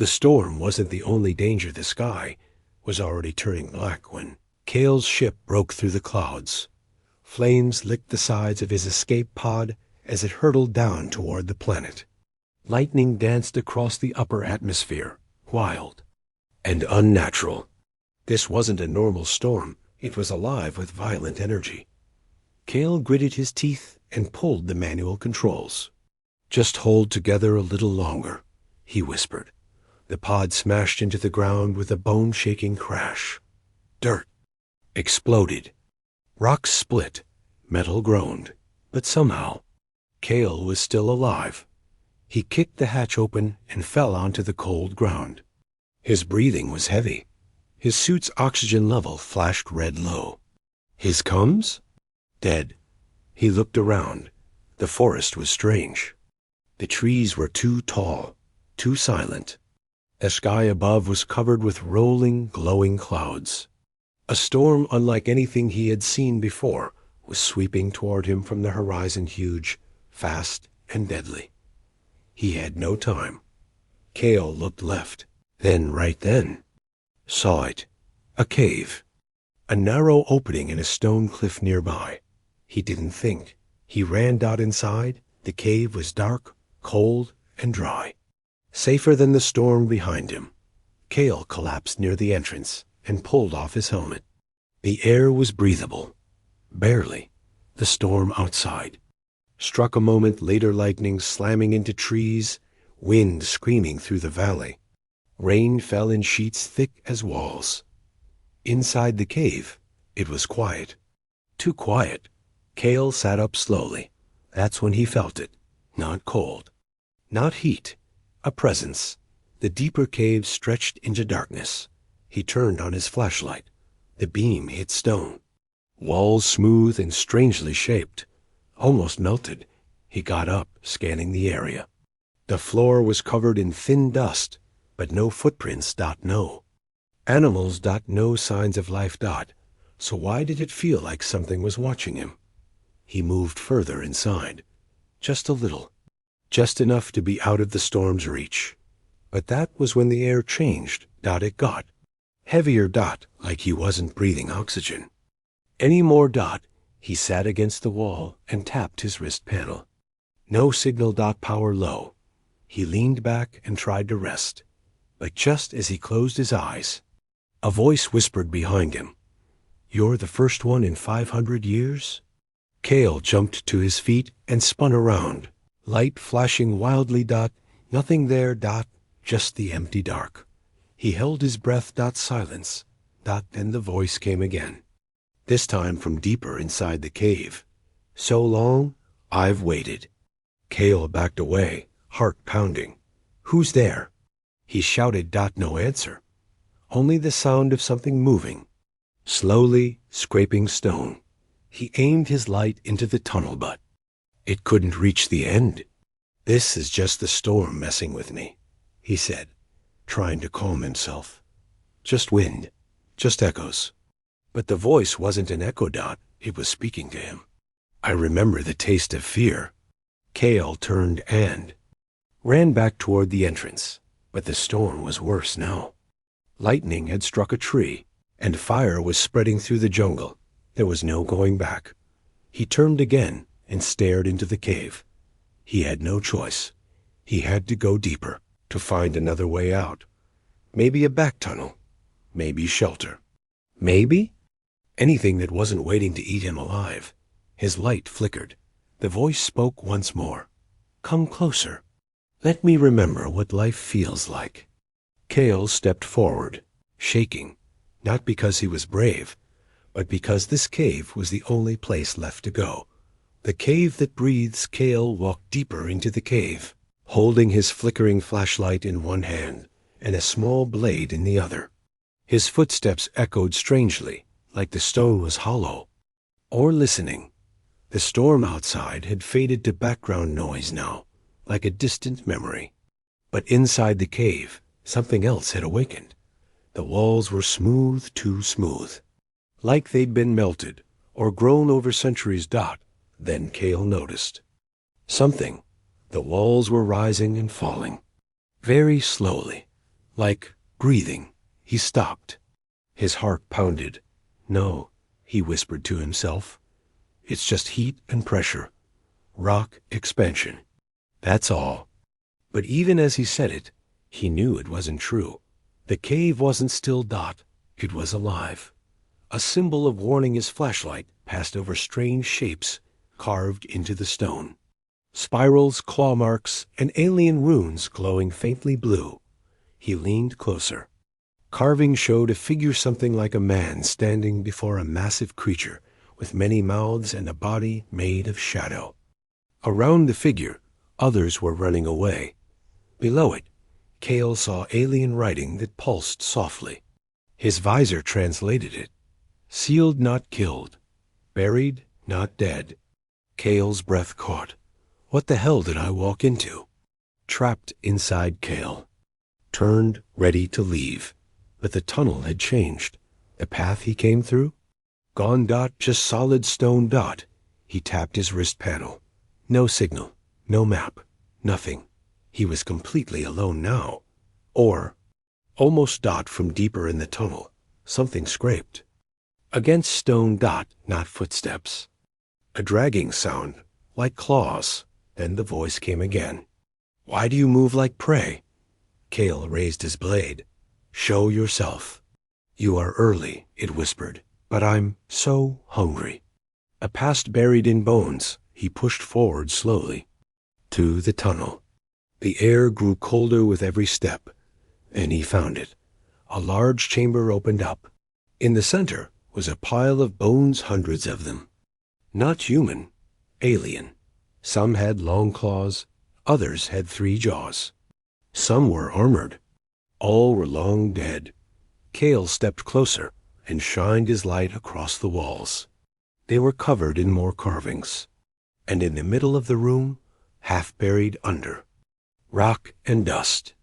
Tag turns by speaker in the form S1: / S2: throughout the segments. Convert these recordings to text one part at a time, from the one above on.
S1: The storm wasn't the only danger. The sky was already turning black when Kale's ship broke through the clouds. Flames licked the sides of his escape pod as it hurtled down toward the planet. Lightning danced across the upper atmosphere, wild and unnatural. This wasn't a normal storm. It was alive with violent energy. Kale gritted his teeth and pulled the manual controls. "Just hold together a little longer," he whispered. The pod smashed into the ground with a bone-shaking crash. Dirt exploded. Rocks split. Metal groaned. But somehow, Kale was still alive. He kicked the hatch open and fell onto the cold ground. His breathing was heavy. His suit's oxygen level flashed red low. His comms? Dead. He looked around. The forest was strange. The trees were too tall, too silent. The sky above was covered with rolling, glowing clouds. A storm unlike anything he had seen before was sweeping toward him from the horizon, huge, fast, and deadly. He had no time. Kale looked left. Right then, saw it. A cave. A narrow opening in a stone cliff nearby. He didn't think. He ran out inside. The cave was dark, cold, and dry. Safer than the storm behind him. Kale collapsed near the entrance and pulled off his helmet. The air was breathable. Barely. The storm outside struck a moment later, lightning slamming into trees, wind screaming through the valley. Rain fell in sheets thick as walls. Inside the cave, it was quiet. Too quiet. Kale sat up slowly. That's when he felt it. Not cold. Not heat. A presence. The deeper cave stretched into darkness. He turned on his flashlight. The beam hit stone. Walls smooth and strangely shaped. Almost melted. He got up, scanning the area. The floor was covered in thin dust, but no footprints. No. Animals. No signs of life. So why did it feel like something was watching him? He moved further inside. Just a little. Just enough to be out of the storm's reach. But that was when the air changed. It got heavier. Like he wasn't breathing oxygen any more. He sat against the wall and tapped his wrist panel. No signal. Power low. He leaned back and tried to rest. But just as he closed his eyes, a voice whispered behind him, "You're the first one in 500 years?" Kale jumped to his feet and spun around. Light flashing wildly. Nothing there. Just the empty dark. He held his breath. Silence. Then the voice came again. This time from deeper inside the cave. "So long, I've waited." Kale backed away, heart pounding. "Who's there?" He shouted. No answer. Only the sound of something moving. Slowly scraping stone. He aimed his light into the tunnel, but it couldn't reach the end. "This is just the storm messing with me," he said, trying to calm himself. "Just wind. Just echoes." But the voice wasn't an echo. It was speaking to him. "I remember the taste of fear." Kale turned and ran back toward the entrance. But the storm was worse now. Lightning had struck a tree, and fire was spreading through the jungle. There was no going back. He turned again and stared into the cave. He had no choice. He had to go deeper to find another way out. Maybe a back tunnel. Maybe shelter. Maybe anything that wasn't waiting to eat him alive. His light flickered. The voice spoke once more. "Come closer. Let me remember what life feels like." Kale stepped forward, shaking, not because he was brave, but because this cave was the only place left to go. The cave that breathes. Kale walked deeper into the cave, holding his flickering flashlight in one hand and a small blade in the other. His footsteps echoed strangely, like the stone was hollow. Or listening. The storm outside had faded to background noise now, like a distant memory. But inside the cave, something else had awakened. The walls were smooth, too smooth, like they'd been melted or grown over centuries. Then Kale noticed something. The walls were rising and falling, very slowly, Like breathing, he stopped. His heart pounded. No, he whispered to himself. It's just heat and pressure. Rock expansion. That's all. But even as he said it, he knew it wasn't true. The cave wasn't still Dot. It was alive. A symbol of warning his flashlight passed over strange shapes carved into the stone. Spirals, claw marks, and alien runes glowing faintly blue. He leaned closer. Carving showed a figure something like a man standing before a massive creature with many mouths and a body made of shadow. Around the figure, others were running away. Below it, Cale saw alien writing that pulsed softly. His visor translated it. Sealed, not killed. Buried, not dead. Cale's breath caught. What the hell did I walk into? Trapped inside Cale. Turned, ready to leave. But the tunnel had changed. The path he came through? Gone. Dot, just solid stone. Dot. He tapped his wrist panel. No signal. No map. Nothing. He was completely alone now. Or, almost. Dot, from deeper in the tunnel. Something scraped. Against stone. Dot, not footsteps. A dragging sound, like claws. Then the voice came again. Why do you move like prey? Cale raised his blade. Show yourself. You are early, it whispered, but I'm so hungry. A past buried in bones, he pushed forward slowly. To the tunnel. The air grew colder with every step. Then he found it. A large chamber opened up. In the center was a pile of bones, hundreds of them. Not human, alien. Some had long claws, others had 3 jaws. Some were armored. All were long dead. Cale stepped closer and shined his light across the walls. They were covered in more carvings. And in the middle of the room, half buried under, rock and dust,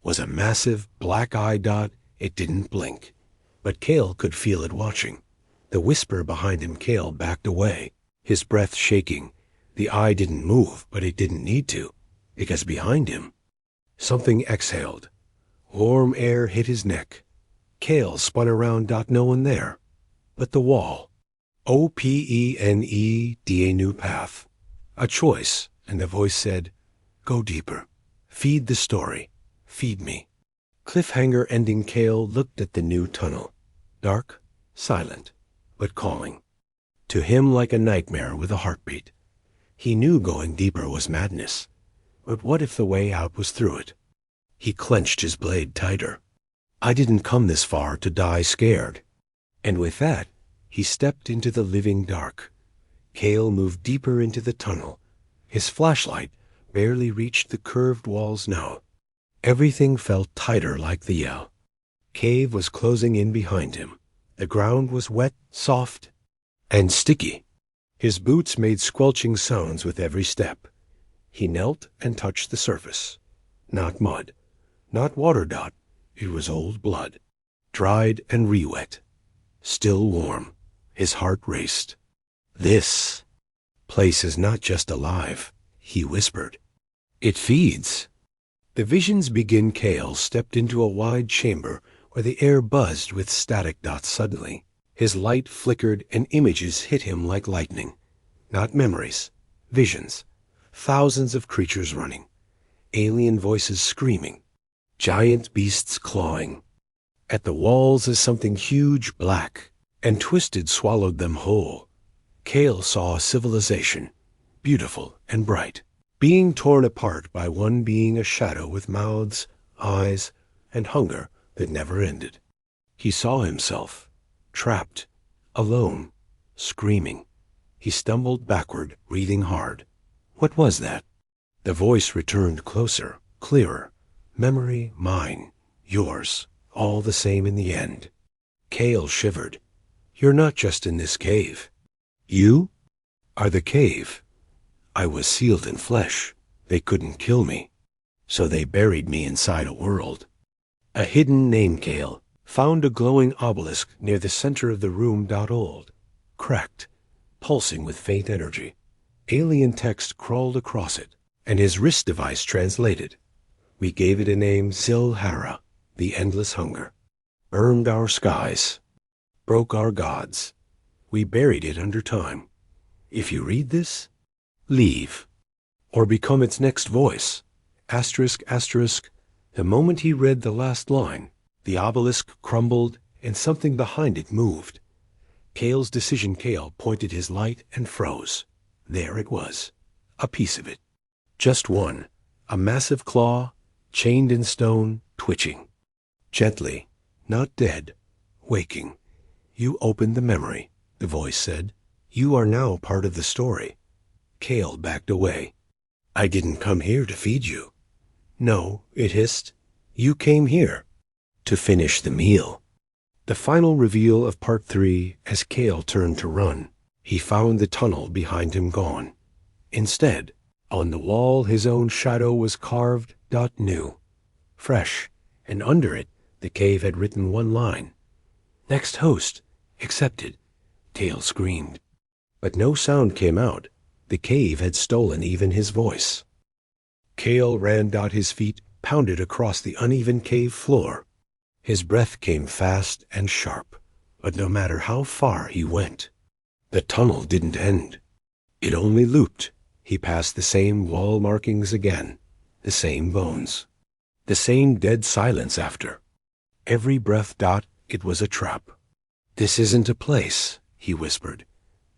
S1: was a massive black eye. Dot. It didn't blink, but Cale could feel it watching. The whisper behind him. Cale backed away, his breath shaking. The eye didn't move, but it didn't need to, because behind him, something exhaled. Warm air hit his neck. Cale spun around. Dot. No one there. But the wall. OPENED, a new path. A choice, and the voice said, Go deeper. Feed the story. Feed me. Cliffhanger ending. Cale looked at the new tunnel. Dark, silent, but calling. To him like a nightmare with a heartbeat. He knew going deeper was madness. But what if the way out was through it? He clenched his blade tighter. I didn't come this far to die scared. And with that, he stepped into the living dark. Cale moved deeper into the tunnel. His flashlight barely reached the curved walls now. Everything felt tighter like the yell. Cave was closing in behind him. The ground was wet, soft, and sticky. His boots made squelching sounds with every step. He knelt and touched the surface. Not mud, not water. Dot. It was old blood, dried and re-wet. Still warm. His heart raced. This place is not just alive, he whispered. It feeds. The visions begin. Cale stepped into a wide chamber where the air buzzed with static. Dot. Suddenly, his light flickered and images hit him like lightning. Not memories, visions. Thousands of creatures running. Alien voices screaming. Giant beasts clawing. At the walls is something huge, black, and twisted swallowed them whole. Cale saw a civilization, beautiful and bright, being torn apart by one being, a shadow with mouths, eyes, and hunger that never ended. He saw himself, trapped, alone, screaming. He stumbled backward, breathing hard. What was that? The voice returned closer, clearer. Memory, mine, yours, all the same in the end. Cale shivered. You're not just in this cave. You are the cave. I was sealed in flesh. They couldn't kill me. So they buried me inside a world. A hidden name. Cale found a glowing obelisk near the center of the room. Old, cracked, pulsing with faint energy. Alien text crawled across it, and his wrist device translated. We gave it a name, Silhara, The endless hunger burned our skies, broke our gods. We buried it under time. If you read this, leave, or become its next voice. Asterisk, asterisk. The moment he read the last line, the obelisk crumbled and something behind it moved. Kale's decision Kale pointed his light and froze. There it was, a piece of it. Just one, a massive claw, chained in stone, twitching. Gently, not dead, waking. You opened the memory, the voice said. You are now part of the story. Kale backed away. I didn't come here to feed you. No, it hissed. You came here to finish the meal. The final reveal of part 3 as Kale turned to run. He found the tunnel behind him gone. Instead, on the wall his own shadow was carved, new, fresh, and under it the cave had written one line. Next host, accepted, Kale screamed. But no sound came out. The cave had stolen even his voice. Kale ran his feet, pounded across the uneven cave floor. His breath came fast and sharp, but no matter how far he went, the tunnel didn't end. It only looped. He passed the same wall markings again, the same bones, the same dead silence after. Every breath it was a trap. This isn't a place, he whispered.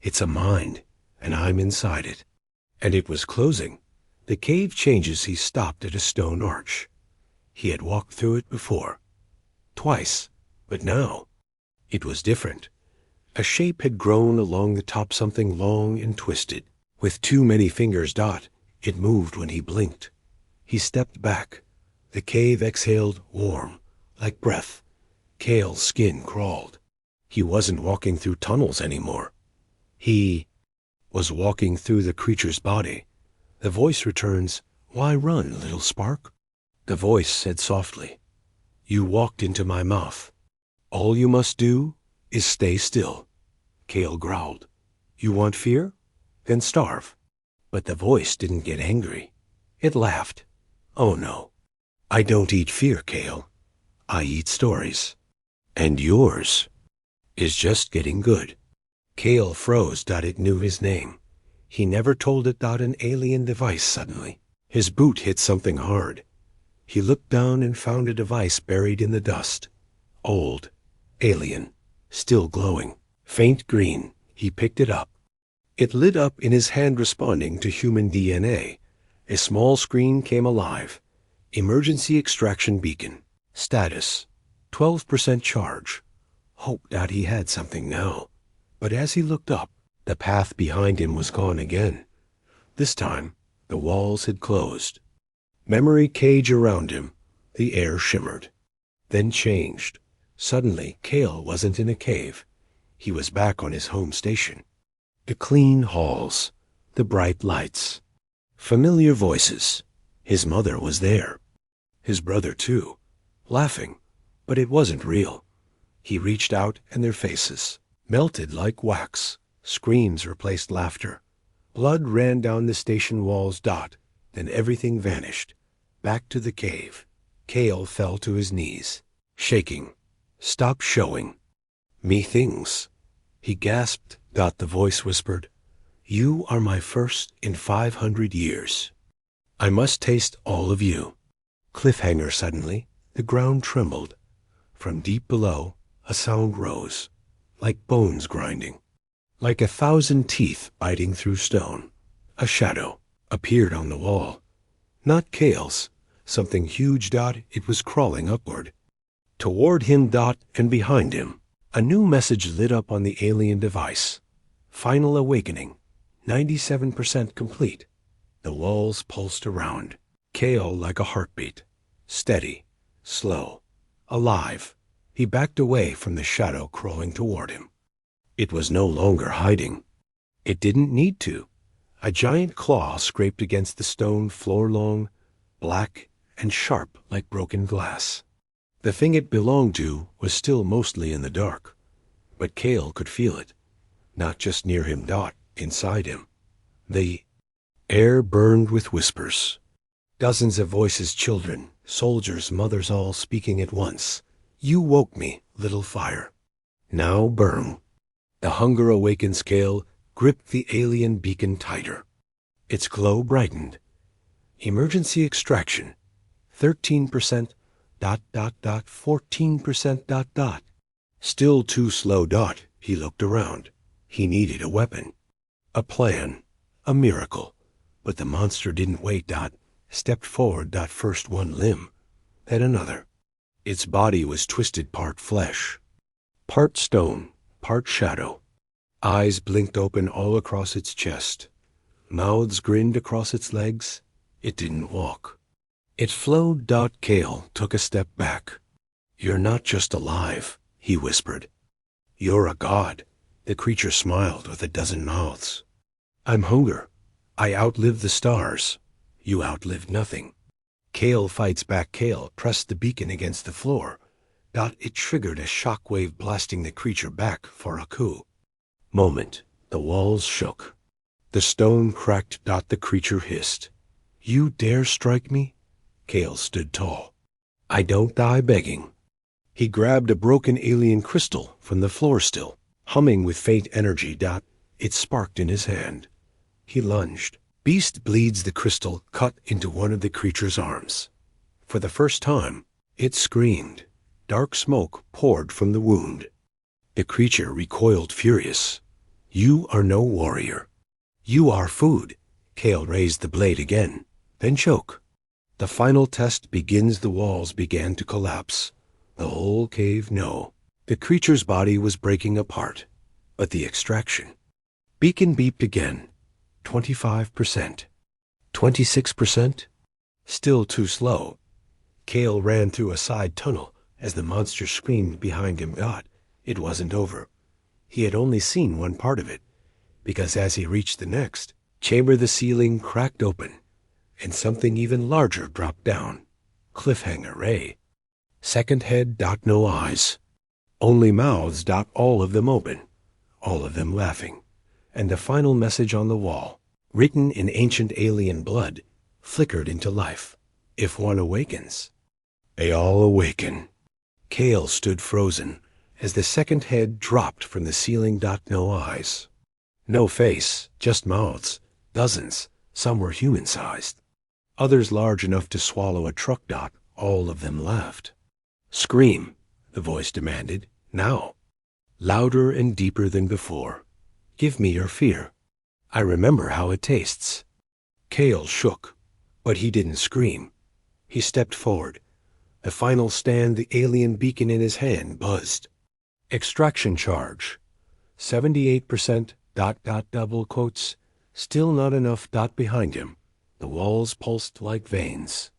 S1: It's a mind, and I'm inside it. And it was closing. The cave changes. He stopped at a stone arch. He had walked through it before. Twice, but now it was different. A shape had grown along the top, something long and twisted. With too many fingers, it moved when he blinked. He stepped back. The cave exhaled warm, like breath. Kale's skin crawled. He wasn't walking through tunnels anymore. He was walking through the creature's body. The voice returns, "Why run, little spark?" The voice said softly, "You walked into my mouth. All you must do is stay still." Kale growled, "You want fear? Then starve." But the voice didn't get angry. It laughed. "Oh no, I don't eat fear, Kale. I eat stories. And yours is just getting good." Kale froze. It knew his name. He never told it. An alien device suddenly. His boot hit something hard. He looked down and found a device buried in the dust. Old, alien, still glowing, faint green. He picked it up. It lit up in his hand, responding to human DNA. A small screen came alive. Emergency extraction beacon. Status, 12% charge. Hope he had something now. But as he looked up, the path behind him was gone again. This time, the walls had closed. Memory cage around him. The air shimmered. Then changed. Suddenly, Kale wasn't in a cave. He was back on his home station. The clean halls, the bright lights, familiar voices. His mother was there. His brother, too, laughing, but it wasn't real. He reached out, and their faces melted like wax. Screams replaced laughter. Blood ran down the station walls. Then everything vanished. Back to the cave. Kale fell to his knees, shaking. "Stop showing me things," he gasped. The voice whispered, "You are my first in 500 years. I must taste all of you." Cliffhanger. Suddenly, the ground trembled. From deep below, a sound rose, like bones grinding, like 1,000 teeth biting through stone. A shadow appeared on the wall. Not Kale's. Something huge. It was crawling upward. Toward him. And behind him. A new message lit up on the alien device. Final awakening. 97% complete. The walls pulsed around. Kale like a heartbeat. Steady. Slow. Alive. He backed away from the shadow crawling toward him. It was no longer hiding. It didn't need to. A giant claw scraped against the stone floor, long, black, and sharp like broken glass. The thing it belonged to was still mostly in the dark, but Kale could feel it. Not just near him. Inside him. The air burned with whispers. Dozens of voices. Children, Soldiers, mothers all speaking at once. You woke me, little fire. Now burn. The hunger awakened Kale gripped the alien beacon tighter. Its glow brightened. Emergency extraction. 13%, 14%, Still too slow. He looked around. He needed a weapon. A plan. A miracle. But the monster didn't wait. Stepped forward. First one limb, then another. Its body was twisted, part flesh, part stone, part shadow. Eyes blinked open all across its chest. Mouths grinned across its legs. It didn't walk. It flowed. Kale took a step back. You're not just alive, he whispered. You're a god. The creature smiled with a dozen mouths. I'm hunger. I outlived the stars. You outlived nothing. Kale fights back. Kale pressed the beacon against the floor. It triggered a shockwave, blasting the creature back for a coup. Moment. The walls shook. The stone cracked. The creature hissed. You dare strike me? Kale stood tall. I don't die begging. He grabbed a broken alien crystal from the floor still, humming with faint energy. It sparked in his hand. He lunged. Beast bleeds. The crystal cut into one of the creature's arms. For the first time, it screamed. Dark smoke poured from the wound. The creature recoiled, furious. You are no warrior. You are food. Kale raised the blade again, then choke. The final test begins. The walls began to collapse. The whole cave, no. The creature's body was breaking apart. But the extraction. Beacon beeped again. 25%. 26%. Still too slow. Kale ran through a side tunnel as the monster screamed behind him. It wasn't over. He had only seen one part of it, because as he reached the next chamber, the ceiling cracked open, and something even larger dropped down. Cliffhanger, eh? Second head. No eyes. Only mouths. All of them open. All of them laughing. And the final message on the wall, written in ancient alien blood, flickered into life. If one awakens, they all awaken. Kale stood frozen as the second head dropped from the ceiling. No eyes. No face, just mouths. Dozens. Some were human-sized. Others large enough to swallow a truck. All of them laughed. Scream, the voice demanded. Now. Louder and deeper than before. Give me your fear. I remember how it tastes. Kale shook, but he didn't scream. He stepped forward. The final stand, the alien beacon in his hand, buzzed. Extraction charge. 78%. Double quotes. Still not enough. Behind him, the walls pulsed like veins.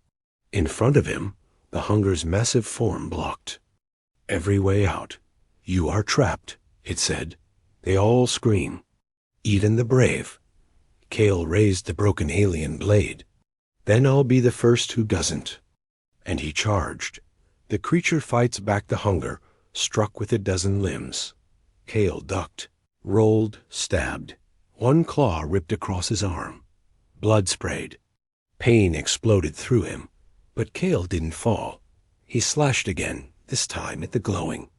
S1: In front of him, the hunger's massive form blocked. Every way out. You are trapped, it said. They all scream. Even the brave. Kale raised the broken alien blade. Then I'll be the first who doesn't. And he charged. The creature fights back. The hunger struck with a dozen limbs. Kale ducked, rolled, stabbed. One claw ripped across his arm. Blood sprayed. Pain exploded through him. But Kale didn't fall. He slashed again, this time at the glowing.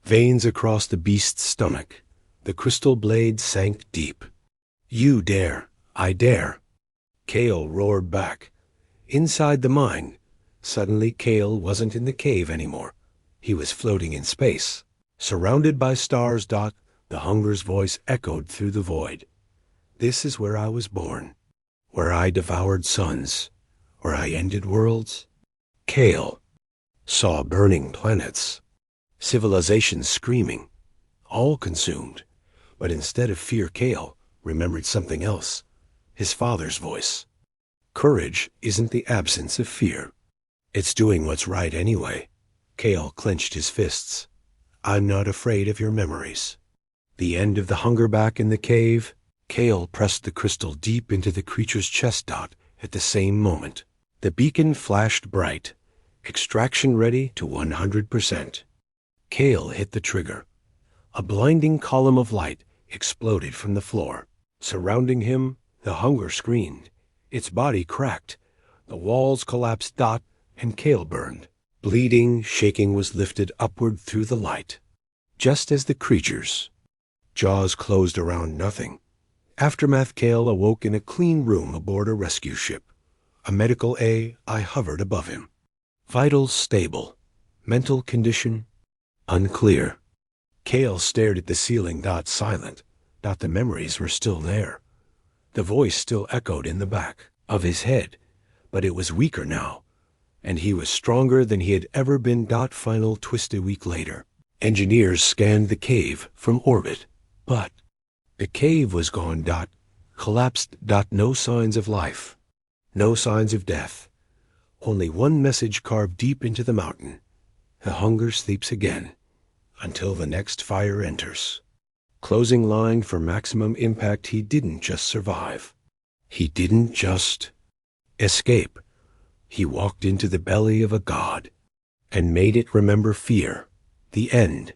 S1: Veins across the beast's stomach. The crystal blade sank deep. You dare. I dare. Kale roared back. Inside the mine. Suddenly Kale wasn't in the cave anymore. He was floating in space, surrounded by stars. The hunger's voice echoed through the void. This is where I was born, where I devoured suns, where I ended worlds. Kale saw burning planets, civilizations screaming, all consumed. But instead of fear, Kale remembered something else, his father's voice. Courage isn't the absence of fear. It's doing what's right anyway. Kale clenched his fists. I'm not afraid of your memories. The end of the hunger back in the cave. Kale pressed the crystal deep into the creature's chest. At the same moment, the beacon flashed bright. Extraction ready to 100%. Kale hit the trigger. A blinding column of light exploded from the floor. Surrounding him, the hunger screamed. Its body cracked. The walls collapsed. and Cale burned. Bleeding, shaking was lifted upward through the light. Just as the creatures' jaws closed around nothing, Aftermath Cale awoke in a clean room aboard a rescue ship. A medical AI hovered above him. Vitals stable. Mental condition unclear. Cale stared at the ceiling, silent. The memories were still there. The voice still echoed in the back of his head, but it was weaker now, and he was stronger than he had ever been. Final twist a week later. Engineers scanned the cave from orbit, but the cave was gone. Collapsed. No signs of life. No signs of death. Only one message carved deep into the mountain. The hunger sleeps again, until the next fire enters. Closing line for maximum impact. He didn't just survive. He didn't just escape. He walked into the belly of a god and made it remember fear, the end,